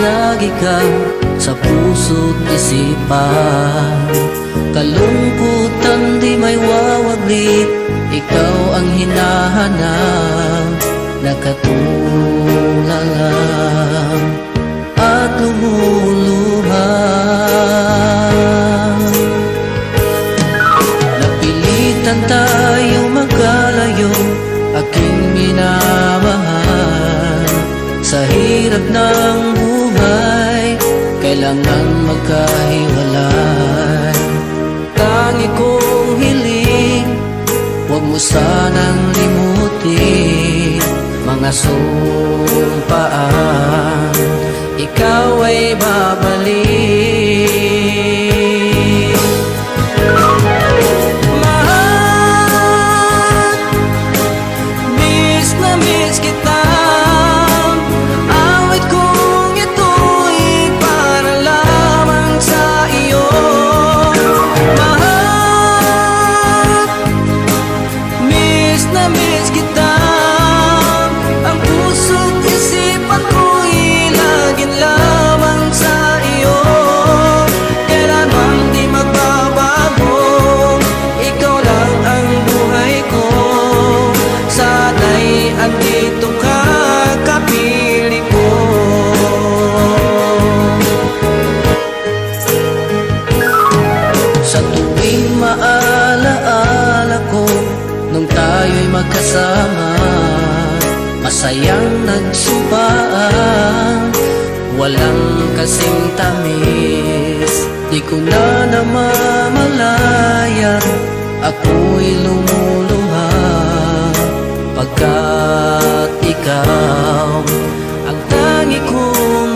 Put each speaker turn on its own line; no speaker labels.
lagi kang sa puso't isipan. Kalungkutan di may wawaglit, ikaw ang hinahanap, nakatulalang at lumuluhan. Napilitan tayo magkalayo, aking minamahal. Sa hirap ng buhay, kailangan magkahiwalay. Tangi kong hiling, huwag mo sanang limutin mga sumpaan, ikaw ay babalik. Mahal, miss na miss kita. Awit kong ito'y para lamang sa iyo. Mahal, miss na miss kita. Ang puso't isipan ko'y laging lamang sa iyo. Kailanman di magbabago, ikaw lang ang buhay ko. Sana'y andito ka, kapiling ko. Sa tuwing maalaala ko nung tayo'y magkasama, masayang nagsumpaan, walang kasing tamis. Di ko na namamalayan, ako'y lumuluha, pagkat ikaw ang tangi kong